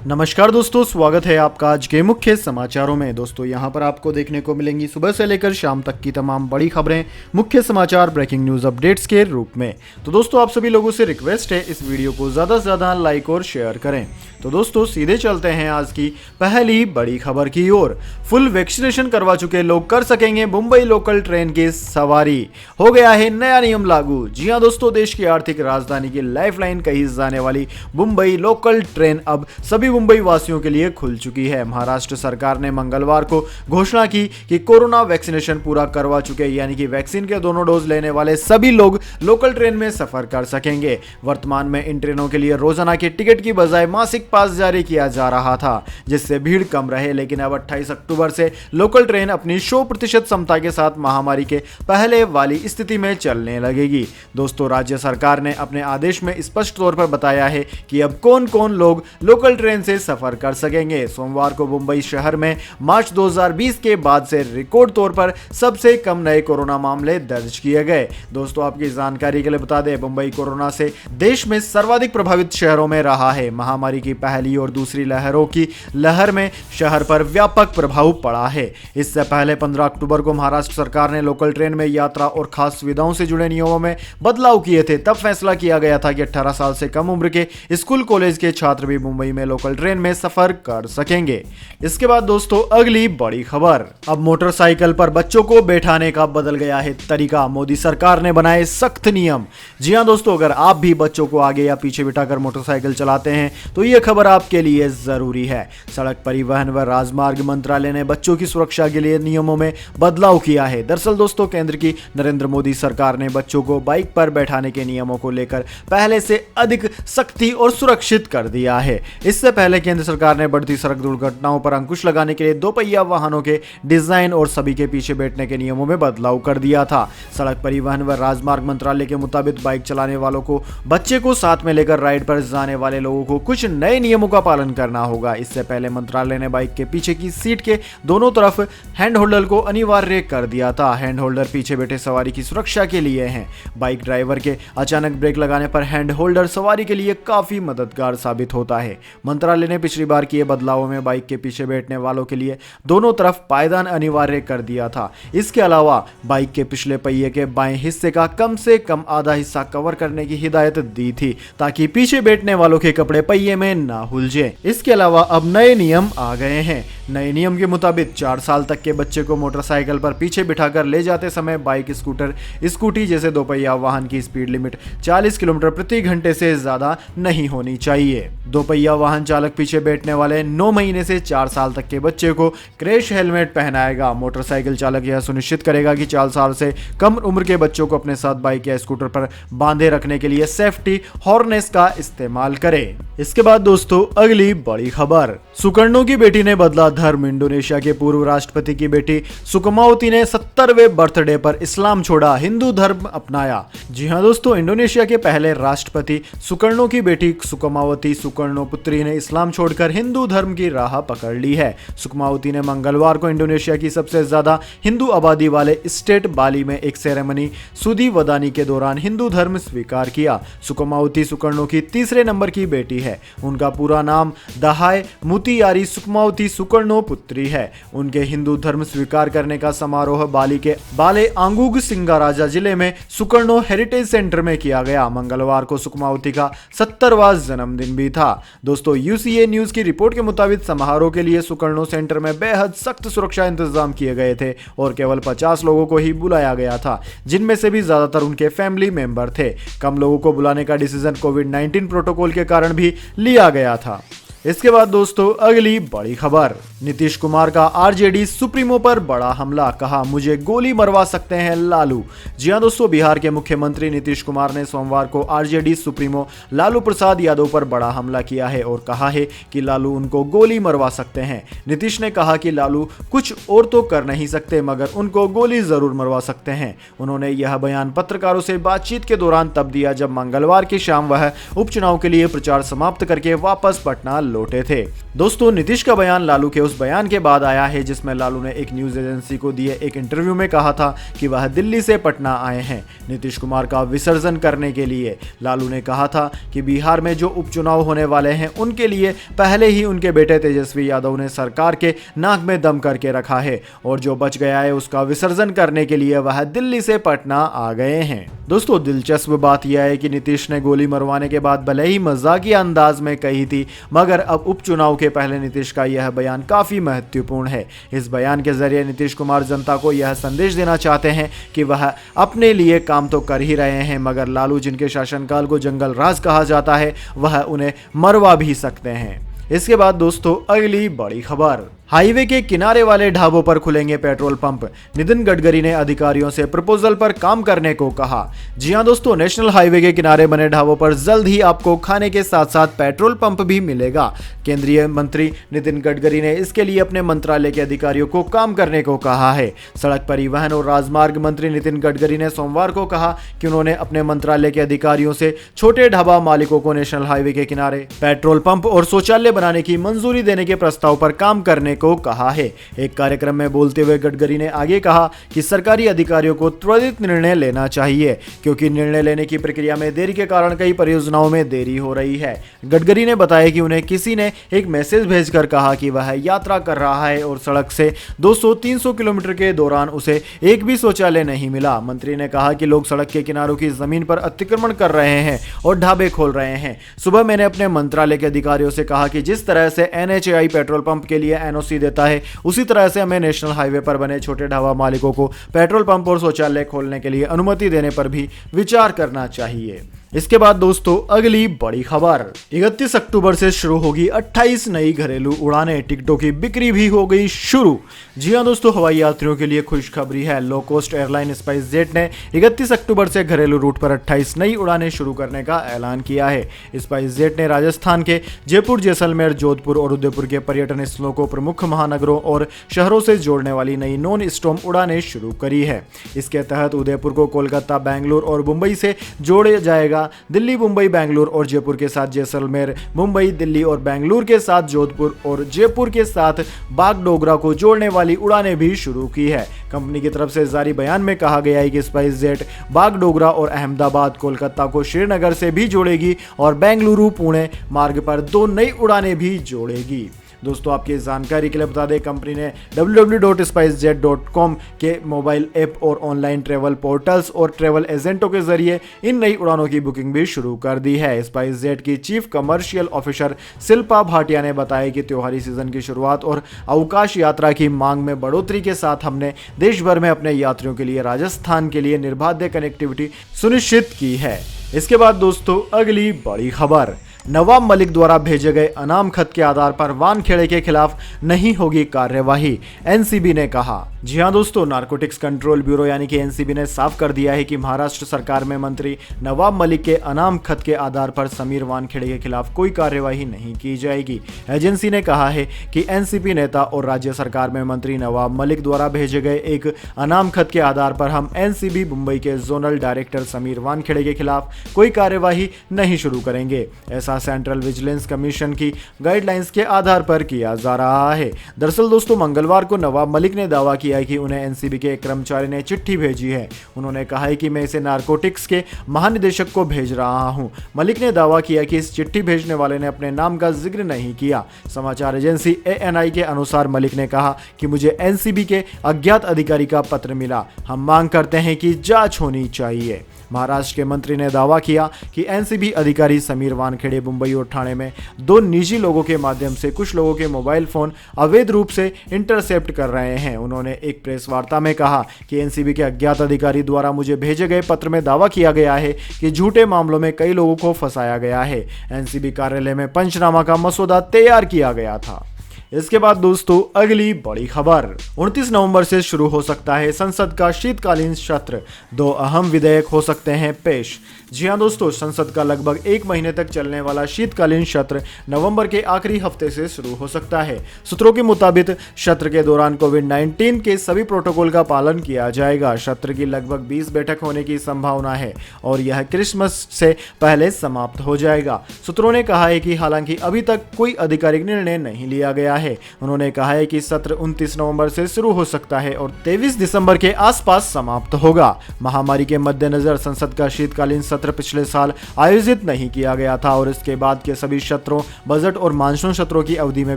नमस्कार दोस्तों, स्वागत है आपका आज के मुख्य समाचारों में। दोस्तों यहां पर आपको देखने को मिलेंगी सुबह से लेकर शाम तक की तमाम बड़ी खबरें, मुख्य समाचार, ब्रेकिंग न्यूज अपडेट्स के रूप में। तो दोस्तों आप सभी लोगों से रिक्वेस्ट है इस वीडियो को ज़्यादा से ज़्यादा लाइक और शेयर करें। तो दोस्तों सीधे चलते हैं आज की पहली बड़ी खबर की ओर। फुल वैक्सीनेशन करवा चुके लोग कर सकेंगे मुंबई लोकल ट्रेन की सवारी, हो गया है नया नियम लागू। जी हां दोस्तों, देश की आर्थिक राजधानी की लाइफलाइन कही जाने वाली मुंबई लोकल ट्रेन अब सभी मुंबई वासियों के लिए खुल चुकी है। महाराष्ट्र सरकार ने मंगलवार को घोषणा की कि कोरोना वैक्सीनेशन पूरा करवा चुके यानी कि वैक्सीन के दोनों डोज लेने वाले सभी लोग लोकल ट्रेन में सफर कर सकेंगे। वर्तमान में इन ट्रेनों के लिए रोजाना के टिकट की बजाय मासिक पास जारी किया जा रहा था, जिससे भीड़ कम रहे। लेकिन अब 28 अक्टूबर से लोकल ट्रेन अपनी 100% क्षमता के साथ महामारी के पहले वाली स्थिति में चलने लगेगी। दोस्तों राज्य सरकार ने अपने आदेश में स्पष्ट तौर पर बताया है कि अब कौन कौन लोग लोकल ट्रेन से सफर कर सकेंगे। सोमवार को मुंबई शहर में मार्च 2020 के बाद से रिकॉर्ड तौर पर सबसे कम नए कोरोना मामले दर्ज किए गए। दोस्तों आपकी जानकारी के लिए बता दें, मुंबई कोरोना से देश में सर्वाधिक प्रभावित शहरों में रहा है। महामारी की पहली और दूसरी लहरों की लहर में शहर पर व्यापक प्रभाव पड़ा है। इससे पहले 15 अक्टूबर को महाराष्ट्र सरकार ने लोकल ट्रेन में यात्रा और खास सुविधाओं से जुड़े नियमों में बदलाव किए थे। तब फैसला किया गया था कि 18 साल से कम उम्र के स्कूल कॉलेज के छात्र भी मुंबई में लोकल ट्रेन में सफर कर सकेंगे। इसके बाद दोस्तों अगली बड़ी खबर, अब मोटरसाइकिल पर बच्चों को बैठाने का बदल गया है तरीका। मोदी सरकार ने बनाए सख्त नियम। जी हां दोस्तों, अगर आप भी बच्चों को आगे या पीछे बिठाकर मोटरसाइकिल चलाते हैं तो यह खबर आपके लिए जरूरी है। सड़क परिवहन व राजमार्ग मंत्रालय ने बच्चों की सुरक्षा के लिए नियमों में बदलाव किया है। दरअसल दोस्तों केंद्र की नरेंद्र मोदी सरकार ने बच्चों को बाइक पर बैठाने के नियमों को लेकर पहले से अधिक सख्ती और सुरक्षित कर दिया है। इससे पहले केंद्र सरकार ने बढ़ती सड़क दुर्घटनाओं पर अंकुश लगाने के लिए दोपहिया वाहनों के डिजाइन और सभी के पीछे बैठने के नियमों में बदलाव कर दिया था। सड़क परिवहन व राजमार्ग मंत्रालय के मुताबिक बाइक चलाने वालों को, बच्चे को साथ में लेकर राइड पर जाने वाले लोगों को कुछ नए नियमों का पालन करना होगा। इससे पहले मंत्रालय ने बाइक के पीछे की सीट के दोनों तरफ हैंड होल्डर को अनिवार्य कर दिया था। हैंड होल्डर पीछे बैठे सवारी की सुरक्षा के लिए हैं। बाइक ड्राइवर के अचानक ब्रेक लगाने पर हैंड होल्डर सवारी के लिए काफी मददगार साबित होता है। मंत्रालय ने पिछली बार किए बदलावों में बाइक के पीछे बैठने वालों के लिए दोनों तरफ पायदान अनिवार्य कर दिया था। इसके अलावा बाइक के पिछले पहिए के बाएं हिस्से का कम से कम आधा हिस्सा कवर करने की हिदायत दी थी, ताकि पीछे बैठने वालों के कपड़े पहिए में ना उलझे। इसके अलावा अब नए नियम आ गए हैं। नए नियम के मुताबिक 4 साल तक के बच्चे को मोटरसाइकिल पर पीछे बिठाकर ले जाते समय बाइक, स्कूटर, स्कूटी जैसे दोपहिया वाहन की स्पीड लिमिट 40 किलोमीटर प्रति घंटे से ज्यादा नहीं होनी चाहिए। दोपहिया वाहन चालक पीछे बैठने वाले 9 महीने से 4 साल तक के बच्चे को क्रैश हेलमेट पहनाएगा। मोटरसाइकिल चालक यह सुनिश्चित करेगा कि 4 साल से कम उम्र के बच्चों को अपने साथ बाइक या स्कूटर पर बांधे रखने के लिए सेफ्टी हार्नेस का इस्तेमाल करे। इसके बाद दोस्तों अगली बड़ी खबर, सुकर्णो की बेटी ने बदला धर्म। इंडोनेशिया के पूर्व राष्ट्रपति की बेटी सुकमावती ने 70वें बर्थडे पर इस्लाम छोड़ा, हिंदू धर्म अपनाया। जी हां दोस्तों, इंडोनेशिया के पहले राष्ट्रपति सुकर्णो की बेटी सुकमावती सुकर्णो पुत्री ने इस्लाम छोड़कर हिंदू धर्म की राह पकड़ ली है। सुकमावती ने मंगलवार को इंडोनेशिया की सबसे ज्यादा हिंदू आबादी वाले स्टेट बाली में एक सेरेमनी सुदी वदानी के दौरान हिंदू धर्म स्वीकार किया। सुकमावती सुकर्णो की तीसरे नंबर की बेटी है। उनका पूरा नाम दहाय मुतियारी सुकमावती सुकर्णो पुत्री है। उनके हिंदू धर्म स्वीकार करने का समारोह बाली के बाले आंगुग सिंगाराजा जिले में सुकर्णो हेरिटेज सेंटर में किया गया। मंगलवार को सुकमावती का 70वां जन्मदिन भी था। दोस्तों यूसीए न्यूज की रिपोर्ट के मुताबिक समारोह के लिए सुकर्णो सेंटर में बेहद सख्त सुरक्षा इंतजाम किए गए थे और केवल 50 लोगों को ही बुलाया गया था, जिनमें से भी ज्यादातर उनके फैमिली मेंबर थे। कम लोगों को बुलाने का डिसीजन कोविड-19 प्रोटोकॉल के कारण भी लिया गया था। इसके बाद दोस्तों अगली बड़ी खबर, नीतीश कुमार का आरजेडी सुप्रीमो पर बड़ा हमला, कहा मुझे गोली मरवा सकते हैं लालू। जी हां दोस्तों, बिहार के मुख्यमंत्री नीतीश कुमार ने सोमवार को आरजेडी सुप्रीमो लालू प्रसाद यादव पर बड़ा हमला किया है और कहा है कि लालू उनको गोली मरवा सकते हैं। नीतीश ने कहा कि लालू कुछ और तो कर नहीं सकते मगर उनको गोली जरूर मरवा सकते हैं। उन्होंने यह बयान पत्रकारों से बातचीत के दौरान तब दिया जब मंगलवार की शाम वह उपचुनाव के लिए प्रचार समाप्त करके वापस पटना लौटे थे। दोस्तों नीतीश का बयान लालू के उस बयान के बाद आया है जिसमें लालू ने एक न्यूज एजेंसी को दिए एक इंटरव्यू में कहा था कि वह दिल्ली से पटना आए हैं नीतीश कुमार का विसर्जन करने के लिए। लालू ने कहा था कि बिहार में जो उपचुनाव होने वाले हैं उनके लिए पहले ही उनके बेटे तेजस्वी यादव ने सरकार के नाक में दम करके रखा है और जो बच गया है उसका विसर्जन करने के लिए वह दिल्ली से पटना आ गए हैं। दोस्तों दिलचस्प बात यह है कि नीतीश ने गोली मरवाने के बाद भले ही मजाकिया अंदाज में कही थी, मगर अब उपचुनाव के पहले नीतीश का यह बयान काफी महत्वपूर्ण है। इस बयान के जरिए नीतीश कुमार जनता को यह संदेश देना चाहते हैं कि वह अपने लिए काम तो कर ही रहे हैं, मगर लालू जिनके शासनकाल को जंगल राज कहा जाता है वह उन्हें मरवा भी सकते हैं। इसके बाद दोस्तों अगली बड़ी खबर, हाईवे के किनारे वाले ढाबों पर खुलेंगे पेट्रोल पंप, नितिन गडकरी ने अधिकारियों से प्रपोजल पर काम करने को कहा। जी हां दोस्तों, नेशनल हाईवे के किनारे बने ढाबों पर जल्द ही आपको खाने के साथ साथ पेट्रोल पंप भी मिलेगा। केंद्रीय मंत्री नितिन गडकरी ने इसके लिए अपने मंत्रालय के अधिकारियों को काम करने को कहा है। सड़क परिवहन और राजमार्ग मंत्री नितिन गडकरी ने सोमवार को कहा कि उन्होंने अपने मंत्रालय के अधिकारियों से छोटे ढाबा मालिकों को नेशनल हाईवे के किनारे पेट्रोल पंप और शौचालय बनाने की मंजूरी देने के प्रस्ताव पर काम करने को कहा है। एक कार्यक्रम में बोलते हुए गडकरी ने आगे कहा कि सरकारी अधिकारियों को त्वरित निर्णय लेना चाहिए क्योंकि निर्णय लेने की प्रक्रिया में देरी के कारण कई परियोजनाओं में देरी हो रही है। गडकरी ने बताया कि उन्हें किसी ने एक मैसेज भेजकर कहा कि वह यात्रा कर रहा है और सड़क से 200-300 किलोमीटर के दौरान उसे एक भी शौचालय नहीं मिला। मंत्री ने कहा कि लोग सड़क के किनारों की जमीन पर अतिक्रमण कर रहे हैं और ढाबे खोल रहे हैं। सुबह मैंने अपने मंत्रालय के अधिकारियों से कहा कि जिस तरह से NHAI पेट्रोल पंप के लिए NOC देता है उसी तरह से हमें नेशनल हाईवे पर बने छोटे ढाबा मालिकों को पेट्रोल पंप और शौचालय खोलने के लिए अनुमति देने पर भी विचार करना चाहिए। इसके बाद दोस्तों अगली बड़ी खबर, 31 अक्टूबर से शुरू होगी 28 नई घरेलू उड़ानें, टिकटों की बिक्री भी हो गई शुरू। जी हां दोस्तों, हवाई यात्रियों के लिए खुशखबरी है। Low cost airline spice jet ने 31 अक्टूबर से घरेलू रूट पर 28 नई उड़ानें शुरू करने का ऐलान किया है। स्पाइस जेट ने राजस्थान के जयपुर, जैसलमेर, जोधपुर और उदयपुर के पर्यटन स्थलों को प्रमुख महानगरों और शहरों से जोड़ने वाली नई नॉन स्टॉप उड़ानें शुरू करी है। इसके तहत उदयपुर को कोलकाता, बैंगलोर और मुंबई से जोड़ा जाएगा। दिल्ली, मुंबई, बेंगलुरु और जयपुर के साथ जैसलमेर, मुंबई, दिल्ली और बेंगलुरु के साथ जोधपुर और जयपुर के साथ बागडोगरा को जोड़ने वाली उड़ानें भी शुरू की है। कंपनी की तरफ से जारी बयान में कहा गया है कि स्पाइस जेट बागडोगरा और अहमदाबाद, कोलकाता को श्रीनगर से भी जोड़ेगी और बेंगलुरु, पुणे मार्ग पर 2 नई उड़ानें भी जोड़ेगी। दोस्तों आपकी जानकारी के लिए बता दें, कंपनी ने www.spicejet.com के मोबाइल ऐप और ऑनलाइन ट्रैवल पोर्टल्स और ट्रैवल एजेंटों के जरिए इन नई उड़ानों की बुकिंग भी शुरू कर दी है। स्पाइस जेट की chief commercial officer Shilpa Bhatia ने बताया कि त्योहारी सीजन की शुरुआत और अवकाश यात्रा की मांग में बढ़ोतरी के साथ हमने देश भर में अपने यात्रियों के लिए राजस्थान के लिए निर्बाध कनेक्टिविटी सुनिश्चित की है। इसके बाद दोस्तों अगली बड़ी खबर, नवाब मलिक द्वारा भेजे गए अनाम खत के आधार पर वानखेड़े के खिलाफ नहीं होगी कार्यवाही, एनसीबी ने कहा। जी हां दोस्तों, नारकोटिक्स कंट्रोल ब्यूरो यानी कि एनसीबी ने साफ कर दिया है कि महाराष्ट्र सरकार में मंत्री नवाब मलिक के अनाम खत के आधार पर समीर वानखेड़े के खिलाफ कोई कार्यवाही नहीं की जाएगी। एजेंसी ने कहा है कि एनसीपी नेता और राज्य सरकार में मंत्री नवाब मलिक द्वारा भेजे गए एक अनाम खत के आधार पर हम एनसीबी मुंबई के जोनल डायरेक्टर समीर वानखेड़े के खिलाफ कोई कार्यवाही नहीं शुरू करेंगे। ऐसा सेंट्रल विजिलेंस कमीशन की गाइडलाइंस के आधार पर किया जा रहा है। दरअसल दोस्तों मंगलवार को नवाब मलिक ने दावा किया है कि उन्हें एनसीबी के एक कर्मचारी ने चिट्ठी भेजी है। उन्होंने कहा है कि मैं इसे नारकोटिक्स के महानिदेशक को भेज रहा हूं। मलिक ने दावा किया कि इस चिट्ठी भेजने वाले ने अपने नाम का जिक्र नहीं किया। समाचार एजेंसी ANI के अनुसार मलिक ने कहा कि मुझे एनसीबी के अज्ञात अधिकारी का पत्र मिला, हम मांग करते हैं कि जांच होनी चाहिए। महाराष्ट्र के मंत्री ने दावा किया कि एनसीबी अधिकारी समीर वानखेड़े मुंबई और ठाणे में 2 निजी लोगों के माध्यम से कुछ लोगों के मोबाइल फोन अवैध रूप से इंटरसेप्ट कर रहे हैं। उन्होंने एक प्रेस वार्ता में कहा कि एनसीबी के अज्ञात अधिकारी द्वारा मुझे भेजे गए पत्र में दावा किया गया है कि झूठे मामलों में कई लोगों को फंसाया गया है। एनसीबी कार्यालय में पंचनामा का मसौदा तैयार किया गया था। इसके बाद दोस्तों अगली बड़ी खबर, 29 नवंबर से शुरू हो सकता है संसद का शीतकालीन सत्र, 2 अहम विधेयक हो सकते हैं पेश। जी हां दोस्तों, संसद का लगभग 1 महीने तक चलने वाला शीतकालीन सत्र नवंबर के आखिरी हफ्ते से शुरू हो सकता है। सूत्रों के मुताबिक सत्र के दौरान कोविड-19 के सभी प्रोटोकॉल का पालन किया जाएगा। सत्र की लगभग 20 बैठक होने की संभावना है और यह क्रिसमस से पहले समाप्त हो जाएगा। सूत्रों ने कहा है कि हालांकि अभी तक कोई आधिकारिक निर्णय नहीं लिया गया है। उन्होंने कहा है कि सत्र 29 नवंबर से शुरू हो सकता है और 23 दिसंबर के आसपास समाप्त होगा। महामारी के मद्देनजर संसद का शीतकालीन सत्र पिछले साल आयोजित नहीं किया गया था और इसके बाद के सभी सत्रों, बजट और मानसून सत्रों की अवधि में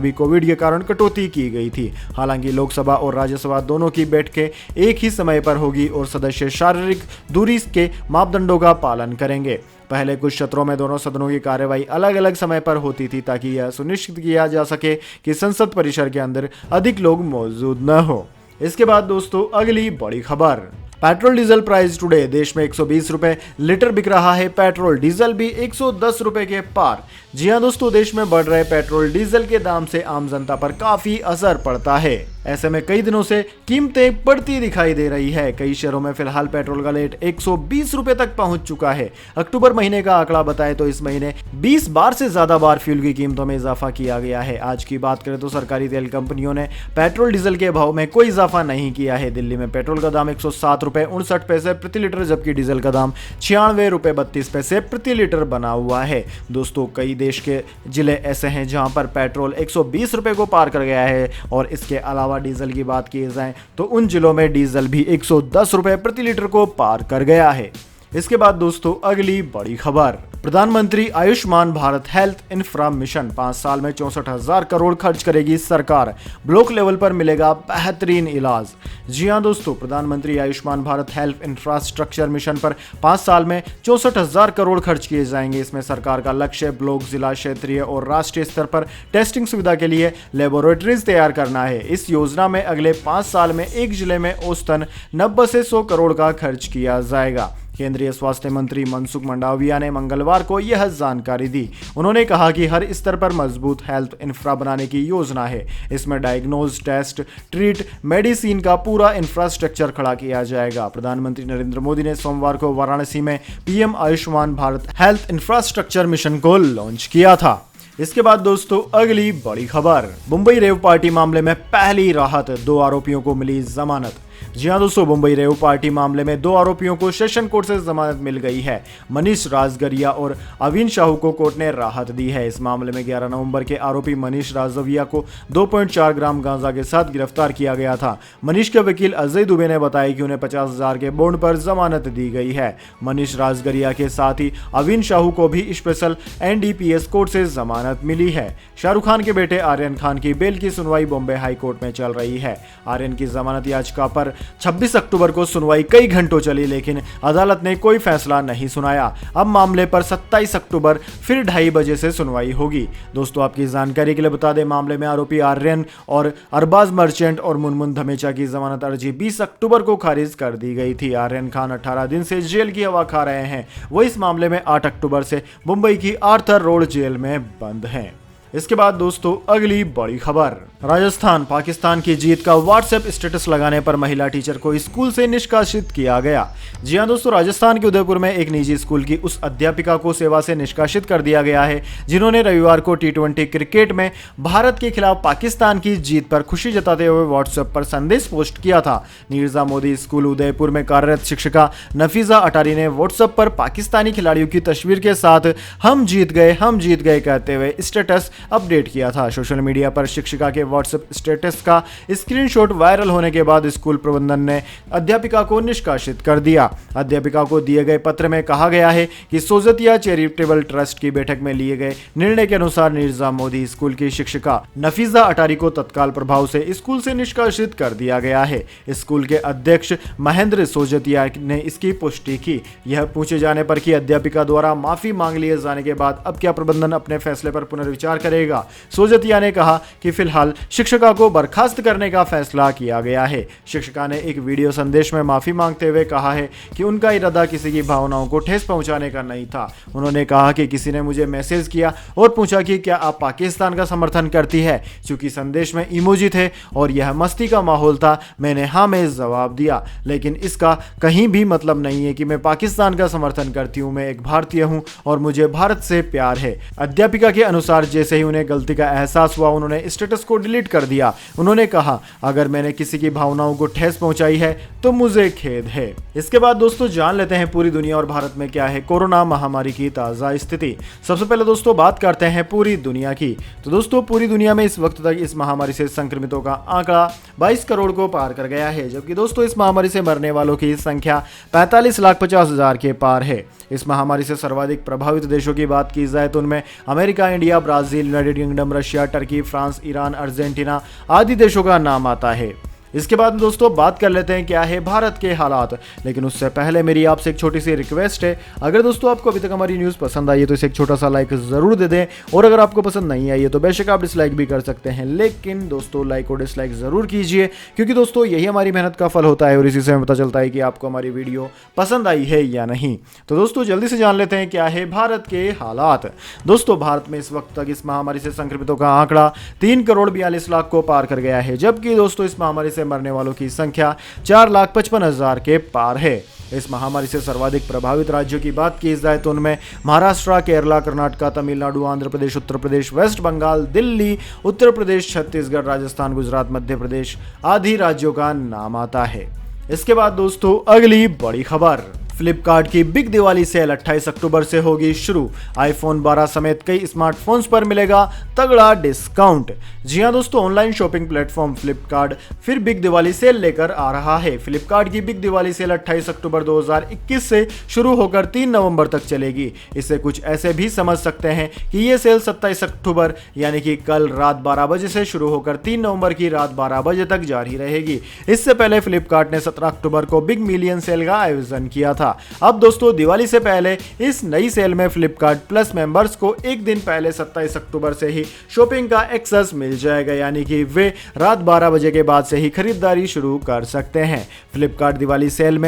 भी कोविड के कारण कटौती की गई थी। हालांकि लोकसभा और राज्यसभा दोनों की बैठकें एक ही समय पर होगी और सदस्य शारीरिक दूरी के मापदंडों का पालन करेंगे। पहले कुछ सत्रों में दोनों सदनों की कार्यवाही अलग अलग समय पर होती थी ताकि यह सुनिश्चित किया जा सके कि संसद परिसर के अंदर अधिक लोग मौजूद न हो। इसके बाद दोस्तों अगली बड़ी खबर, पेट्रोल डीजल प्राइस टुडे, देश में 120 रुपए लीटर बिक रहा है पेट्रोल, डीजल भी 110 रुपए के पार। जी हां दोस्तों, देश में बढ़ रहे पेट्रोल डीजल के दाम से आम जनता पर काफी असर पड़ता है। ऐसे में कई दिनों से कीमतें बढ़ती दिखाई दे रही है। कई शहरों में फिलहाल पेट्रोल का रेट 120 रुपए तक पहुंच चुका है। अक्टूबर महीने का आंकड़ा बताए तो इस महीने 20 बार से ज्यादा बार फ्यूल की कीमतों में इजाफा किया गया है। आज की बात करें तो सरकारी तेल कंपनियों ने पेट्रोल डीजल के भाव में कोई इजाफा नहीं किया है। दिल्ली में पेट्रोल का दाम 107 रुपए 59 पैसे प्रति लीटर, जबकि डीजल का दाम 96 रुपए 32 पैसे प्रति लीटर बना हुआ है। दोस्तों कई देश के जिले ऐसे हैं जहां पर पेट्रोल 120 रुपए को पार कर गया है और इसके अलावा डीजल की बात की जाए तो उन जिलों में डीजल भी 110 रुपए प्रति लीटर को पार कर गया है। इसके बाद दोस्तों अगली बड़ी खबर, प्रधानमंत्री Ayushman Bharat health infra mission 5 साल में 64,000 करोड़ खर्च करेगी सरकार, ब्लॉक लेवल पर मिलेगा बेहतरीन इलाज। जी हां दोस्तों, प्रधानमंत्री Ayushman Bharat health infrastructure mission पर 5 साल में 64,000 करोड़ खर्च किए जाएंगे। इसमें सरकार का लक्ष्य ब्लॉक, जिला, क्षेत्रीय और राष्ट्रीय स्तर पर टेस्टिंग सुविधा के लिए लेबोरेटरीज तैयार करना है। इस योजना में अगले 5 साल में एक जिले में औसतन 90 से 100 करोड़ का खर्च किया जाएगा। केंद्रीय स्वास्थ्य मंत्री मनसुख मंडाविया ने मंगलवार को यह जानकारी दी। उन्होंने कहा कि हर स्तर पर मजबूत हेल्थ इंफ्रा बनाने की योजना है। इसमें डायग्नोज, टेस्ट, ट्रीट, मेडिसिन का पूरा इंफ्रास्ट्रक्चर खड़ा किया जाएगा। प्रधानमंत्री नरेंद्र मोदी ने सोमवार को वाराणसी में PM Ayushman Bharat health infrastructure mission को लॉन्च किया था। इसके बाद दोस्तों अगली बड़ी खबर, मुंबई रेव पार्टी मामले में पहली राहत, 2 आरोपियों को मिली जमानत। जी हां दोस्तों, मुंबई रेव पार्टी मामले में 2 आरोपियों को सेशन कोर्ट से जमानत मिल गई है। मनीष राजगरिया और अविन शाहू को कोर्ट ने राहत दी है। इस मामले में 11 नवंबर के आरोपी मनीष राजगरिया को 2.4 ग्राम गांजा के साथ गिरफ्तार किया गया था। मनीष के वकील अजय दुबे ने बताया कि उन्हें 50,000 के बॉन्ड पर जमानत दी गई है। मनीष राजगरिया के साथ ही अविन शाहू को भी स्पेशल एनडीपीएस कोर्ट से जमानत मिली है। शाहरुख खान के बेटे आर्यन खान की बेल की सुनवाई बॉम्बे हाई कोर्ट में चल रही है। आर्यन की जमानत याचिका पर 26 अक्टूबर को सुनवाई कई घंटों चली, लेकिन अदालत ने कोई फैसला नहीं सुनाया। अब मामले पर 27 अक्टूबर फिर 2:30 बजे से सुनवाई होगी। दोस्तों आपकी जानकारी के लिए बता दें, मामले में आरोपी आर्यन और अरबाज मर्चेंट और मुनमुन धमेचा की जमानत अर्जी 20 अक्टूबर को खारिज कर दी गई थी। आर्यन खान 18 दिन से जेल की हवा खा रहे हैं। वो इस मामले में 8 अक्टूबर से मुंबई की आर्थर रोड जेल में बंद हैं। इसके बाद दोस्तों अगली बड़ी खबर, राजस्थान, पाकिस्तान की जीत का व्हाट्सएप स्टेटस लगाने पर महिला टीचर को स्कूल से निष्कासित किया गया। जी हां दोस्तों, राजस्थान के उदयपुर में एक निजी स्कूल की उस अध्यापिका को सेवा से निष्कासित कर दिया गया है जिन्होंने रविवार को T20 क्रिकेट में भारत के खिलाफ पाकिस्तान की जीत पर खुशी जताते हुए व्हाट्सएप पर संदेश पोस्ट किया था। नीरजा मोदी स्कूल उदयपुर में कार्यरत शिक्षिका नफीजा अटारी ने व्हाट्सएप पर पाकिस्तानी खिलाड़ियों की तस्वीर के साथ हम जीत गए कहते हुए स्टेटस अपडेट किया था। सोशल मीडिया पर शिक्षिका के व्हाट्सएप स्टेटस का स्क्रीनशॉट वायरल होने के बाद स्कूल प्रबंधन ने अध्यापिका को निष्कासित कर दिया। अध्यापिका को दिए गए पत्र में कहा गया है कि सोजतिया चैरिटेबल ट्रस्ट की बैठक में लिए गए निर्णय के अनुसार नीरजा मोदी स्कूल की शिक्षिका नफीजा अटारी को तत्काल प्रभाव से स्कूल से निष्कासित कर दिया गया है। स्कूल के अध्यक्ष महेंद्र सोजतिया ने इसकी पुष्टि की। यह पूछे जाने पर कि अध्यापिका द्वारा माफी मांग लिए जाने के बाद अब क्या प्रबंधन अपने फैसले पर पुनर्विचार करेगा। सोजतिया ने कहा कि फिलहाल शिक्षिका को बर्खास्त करने का फैसला किया गया है। शिक्षिका ने एक वीडियो संदेश में माफी मांगते हुए कहा है कि उनका इरादा किसी की भावनाओं को ठेस पहुंचाने का नहीं था। उन्होंने कहा कि किसी ने मुझे मैसेज किया और पूछा कि क्या आप पाकिस्तान का समर्थन करती है। चूंकि संदेश में इमोजी थे और यह मस्ती का माहौल था, मैंने हाँ में जवाब दिया, लेकिन इसका कहीं भी मतलब नहीं है कि मैं पाकिस्तान का समर्थन करती हूँ। मैं एक भारतीय हूँ और मुझे भारत से प्यार है। अध्यापिका के अनुसार जैसे ही उन्हें गलती का एहसास हुआ, उन्होंने स्टेटस को डिलीट कर दिया। उन्होंने कहा, अगर मैंने किसी की भावनाओं को ठेस पहुंचाई है तो मुझे खेद है। इसके बाद दोस्तों जान लेते हैं पूरी दुनिया और भारत में क्या है कोरोना महामारी की ताजा स्थिति। सबसे पहले दोस्तों बात करते हैं पूरी दुनिया की। तो दोस्तों पूरी दुनिया में इस वक्त तक इस महामारी से संक्रमितों का आंकड़ा 22 करोड़ को पार कर गया है, जबकि दोस्तों इस महामारी से मरने वालों की संख्या 45,50,000 के पार है। इस महामारी से सर्वाधिक प्रभावित देशों की बात की जाए तो उनमें America, India, Brazil, United kingdom, Russia, Turkey, France, Iran, Argentina आदि देशों का नाम आता है। इसके बाद दोस्तों बात कर लेते हैं क्या है भारत के हालात, लेकिन उससे पहले मेरी आपसे एक छोटी सी रिक्वेस्ट है। अगर दोस्तों आपको अभी तक हमारी न्यूज़ पसंद आई है तो इसे एक छोटा सा लाइक ज़रूर दे दें, और अगर आपको पसंद नहीं आई है तो बेशक आप डिसलाइक भी कर सकते हैं, लेकिन दोस्तों लाइक और डिसलाइक ज़रूर कीजिए, क्योंकि दोस्तों यही हमारी मेहनत का फल होता है और इसी से हमें पता चलता है कि आपको हमारी वीडियो पसंद आई है या नहीं। तो दोस्तों जल्दी से जान लेते हैं क्या है भारत के हालात। दोस्तों भारत में इस वक्त तक इस महामारी से संक्रमितों का आंकड़ा 3,42,00,000 को पार कर गया है, जबकि दोस्तों इस महामारी से मरने वालों की संख्या 4,55,000 के पार है। इस महामारी से सर्वाधिक प्रभावित राज्यों की बात की जाए तो उनमें महाराष्ट्र, केरला, कर्नाटक, तमिलनाडु, आंध्र प्रदेश, उत्तर प्रदेश, वेस्ट बंगाल, दिल्ली, उत्तर प्रदेश, छत्तीसगढ़, राजस्थान, गुजरात, मध्य प्रदेश आदि राज्यों का नाम आता है। इसके बाद दोस्तों अगली बड़ी खबर, फ्लिपकार्ट की बिग दिवाली सेल 28 अक्टूबर से होगी शुरू। आईफोन 12 समेत कई स्मार्टफोन्स पर मिलेगा तगड़ा डिस्काउंट। जी हां दोस्तों, ऑनलाइन शॉपिंग प्लेटफॉर्म फ्लिपकार्ट फिर बिग दिवाली सेल लेकर आ रहा है। फ्लिपकार्ट की बिग दिवाली सेल 28 अक्टूबर 2021 से शुरू होकर 3 नवंबर तक चलेगी। इसे कुछ ऐसे भी समझ सकते हैं कि ये सेल 27 अक्टूबर यानी कि कल रात 12 बजे से शुरू होकर 3 नवंबर की रात 12 बजे तक जारी रहेगी। इससे पहले फ्लिपकार्ट ने 17 अक्टूबर को बिग मिलियन सेल का आयोजन किया था। अब दोस्तों दिवाली से पहले इस नई सेल में फ्लिपकार्ट प्लस मेंबर्स को एक दिन पहले 27 अक्टूबर से ही शॉपिंग का एक्सेस मिल जाएगा, यानी कि वे रात 12 बजे के बाद से ही खरीदारी शुरू कर सकते हैं। फ्लिपकार्ट दिवाली सेल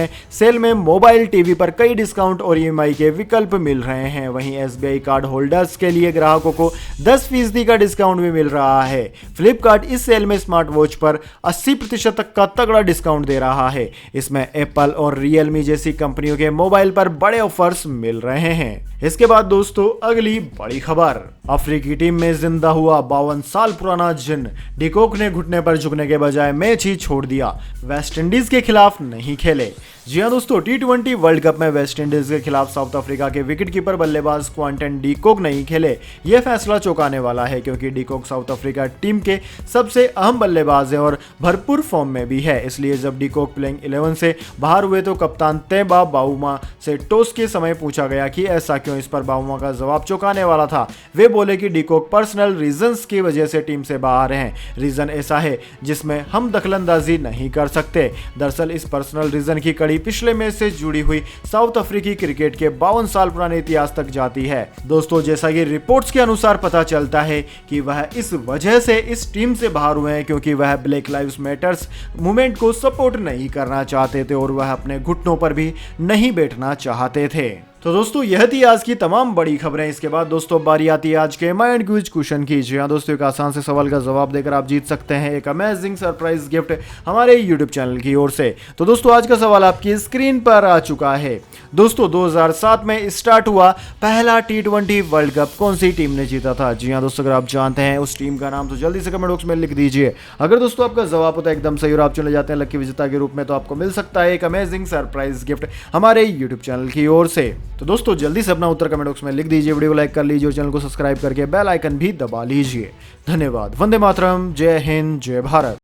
में मोबाइल, टीवी पर कई डिस्काउंट और ईएमआई के विकल्प मिल रहे हैं। वहीं एसबीआई कार्ड होल्डर्स के लिए ग्राहकों को 10% का डिस्काउंट भी मिल रहा है। फ्लिपकार्ट इस सेल में स्मार्ट वॉच पर 80% तक का तगड़ा डिस्काउंट दे रहा है। इसमें एप्पल और रियलमी जैसी कंपनियों के मोबाइल पर बड़े ऑफर्स मिल रहे हैं। इसके बाद दोस्तों अगली बड़ी खबर, अफ्रीकी टीम में जिंदा हुआ 52 साल पुराना जिन डिकॉक ने घुटने पर झुकने के बजाय मैच ही छोड़ दिया, वेस्टइंडीज के खिलाफ नहीं खेले। जी हां दोस्तों, टी20 वर्ल्ड कप में वेस्टइंडीज के खिलाफ साउथ अफ्रीका के विकेटकीपर बल्लेबाज क्वांटन डिकॉक नहीं खेले। यह फैसला चौंकाने वाला है, क्योंकि डिकॉक साउथ अफ्रीका टीम के सबसे अहम बल्लेबाज हैं और भरपूर फॉर्म में भी है। इसलिए जब डिकॉक प्लेइंग 11 से बाहर हुए तो कप्तान तेबा बाउमा से टॉस के समय पूछा गया कि ऐसा क्यों। इस पर बाउमा का जवाब चौंकाने वाला था। वे बोले कि डिकॉक पर्सनल रीजंस की वजह से टीम से बाहर हैं। रीजन ऐसा है जिसमें हम दखलंदाजी नहीं कर सकते। दरअसल इस पर्सनल रीजन की कड़ी पिछले मैच से जुड़ी हुई साउथ अफ्रीकी क्रिकेट के 52 साल पुराने इतिहास तक जाती है। दोस्तों जैसा कि रिपोर्ट्स के अनुसार पता चलता है कि वह इस वजह से इस टीम से बाहर हुए हैं क्योंकि वह ब्लैक लाइव्स मैटर्स मूवमेंट को सपोर्ट नहीं करना चाहते थे और वह अपने घुटनों पर भी नहीं बैठना चाहते थे। तो दोस्तों यह थी आज की तमाम बड़ी खबरें। इसके बाद दोस्तों बारी आती है आज के माइंड क्विज क्वेश्चन की। जी हाँ दोस्तों, एक आसान से सवाल का जवाब देकर आप जीत सकते हैं एक अमेजिंग सरप्राइज गिफ्ट हमारे यूट्यूब चैनल की ओर से। तो दोस्तों आज का सवाल आपकी स्क्रीन पर आ चुका है। दोस्तों 2007 में स्टार्ट हुआ पहला टी20 वर्ल्ड कप कौन सी टीम ने जीता था? जी हाँ दोस्तों, अगर आप जानते हैं उस टीम का नाम तो जल्दी से कमेंट बॉक्स में लिख दीजिए। अगर दोस्तों आपका जवाब होता है एकदम सही और आप चले जाते हैं लकी विजेता के रूप में, तो आपको मिल सकता है एक अमेजिंग सरप्राइज गिफ्ट हमारे यूट्यूब चैनल की ओर से। तो दोस्तों जल्दी से अपना उत्तर कमेंट बॉक्स में लिख दीजिए, वीडियो को लाइक कर लीजिए और चैनल को सब्सक्राइब करके बेल आइकन भी दबा लीजिए। धन्यवाद। वंदे मातरम। जय हिंद, जय भारत।